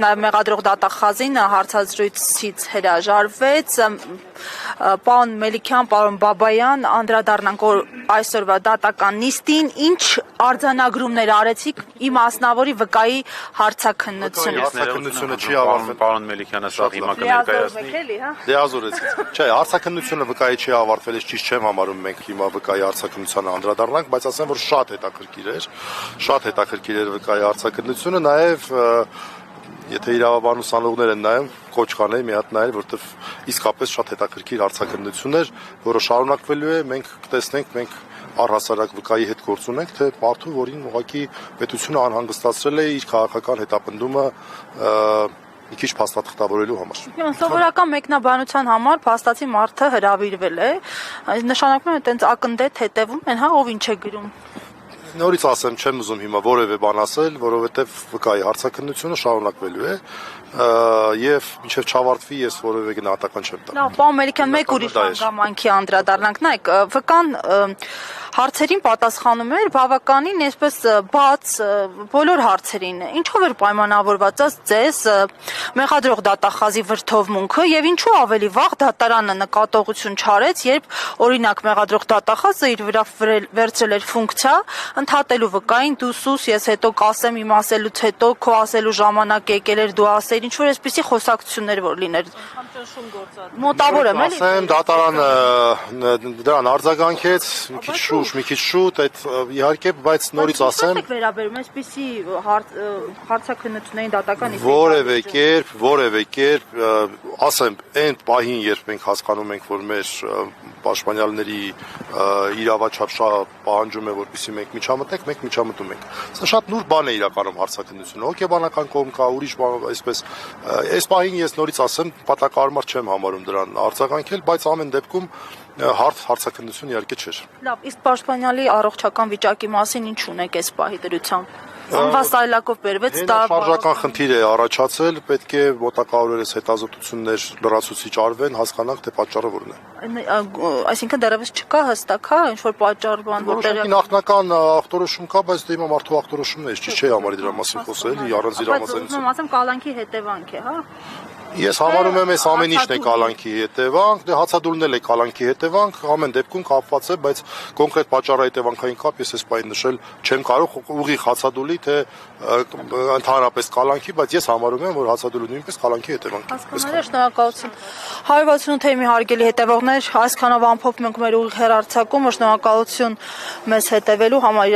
նաև մեղադրող դատախազին հարցազրույցից հրաժարվեց։ Պարոն Մելիքյան, պարոն Բաբայան, անդրադառնանք այսօրվա դատական նիստին, ինչ արձանագրումներ արեցիք իմ ասնավորի վկայի հարցաքննությունը։ Հարցաքննությունը չի ավարտվել, պարոն Մելիքյանը սա հիմա կներկայացնի։ Դե ազորեցիք։ Չէ, հարցաքննությունը վկայի չի ավարտվել, ես ճիշտ չեմ համարում մենք հիմա վկայի հարցաքննությանը անդրադառնանք, բայց ասեմ, որ շատ հետաքրքիր էր վկայի հարցաքննությունը, նաև եթե իրավաբան ուսանողներ են նայում, կոչ կանեի մի հատ նայել, որտեվ իսկապես շատ հետաքրքիր հարցաքննություն էր, որը շարունակվելու է, մենք կտեսնենք, մենք առհասարակ վկայի հետ գործ ունենք, թե մարդու, որին ուղղակի պետությունը անհանգստացրել է իր քաղաքական հետապնդումը մի քիչ փաստաթղթավորելու համար։ Սովորական մեկնաբանության համար փաստացի մարդը հրավիրվել է, նշանակում է այտենց ակնդետ հետևում են, ով ինչ է գրում։ Նորից ասեմ, չեմ ուզում հիմա որևէ բան ասել, որովհետև վկայի հարցաքննությունը շարունակվելու է եւ մինչեւ չավարտվի ես որևէ գնահատական չեմ տա։ Լավ, պարոն Մելիքյան, մեկ ուրիշ հանգամանքի անդրադառնանք, նայեք, վկան հարցերին պատասխանում էր բավականին այսպես բաց բոլոր հարցերին։ Ինչով էր պայմանավորված ձեզ մեղադրող դատախազի վրդովմունքը եւ ինչու ավելի վաղ դատարանը նկատողություն չարեց, երբ օրինակ մեղադրող դատախազը իր վրա վերցրել էր ֆունկցիա ընդհատելու վկային դու սուս, ես հետո կասեմ իմ ասելուց հետո քո ասելու ժամանակ եկել էր դու ասել, ինչ որ այսպեսի խոսակցություններ որ լիներ։ Մոտավոր եմ, էլի։ Ասեմ, դատարանը դրան արձագանքեց, մի քիչ շուտ, այդ իհարկե, բայց նորից ասեմ, եք վերաբերում այսպեսի հարցաքննություններին դատական որևէ կերպ, ասեմ, այն պահին, երբ մենք հասկանում ենք, որ մեր պաշտպանյալների իրավաչափ պահանջում է, որպեսզի մենք միջամտենք, մենք միջամտում ենք։ Սա շատ նուրբ բան է իրականում հարցաքննությունը, հոգեբանական կողմ կա, ուրիշ բան, այսպես, այս պահին ես նորից ասեմ, պատահարմար չեմ համարում դրան արձագանքել, բայց ամեն դեպքում հարցաքննություն իհարկե չէր։ Լավ, իսկ պաշտպանյալի առողջական վիճակի մասին ինչ ունեք այս պահի դրությամբ։ Անվասայլակով բերվեց շարժական խնդիր է առաջացել, պետք է մոտակայորերս հետազոտություններ լրացուցիչ արվեն, հասկանանք թե պատճառը որն է։ Այսինքն դեռևս չկա հստակ, ինչ որ պատճառ բան, որտեղ նախնական ախտորոշում կա, բայց դե հիմա մարդու ախտորոշումն է, ճիշտ չէ համարի դրա մասին խոսել, առանց իրավասայլության։ Բայց ասեմ կալանքի հետևանք է, հա։ Ես համարում եմ այս ամեն ինչն է կալանքի հետևանք, դե հացադուլն էլ է կալանքի հետևանք, ամեն դեպքում կապված է, բայց կոնկրետ պատճառահետևանքային կապ ես այս պահին նշել չեմ կարող ուղիղ հացադուլի թե ընդհանրապես կալանքի, բայց ես համարում եմ, որ հացադուլը նույնպես կալանքի հետևանք է։ Հասկանալի, շնորհակալություն։ 168 թեմի հարգելի հետևողներ, այսքանով ամփոփում ենք մեր ուղիղ հեռարձակումը, շնորհակալություն մեզ հետևելու համար։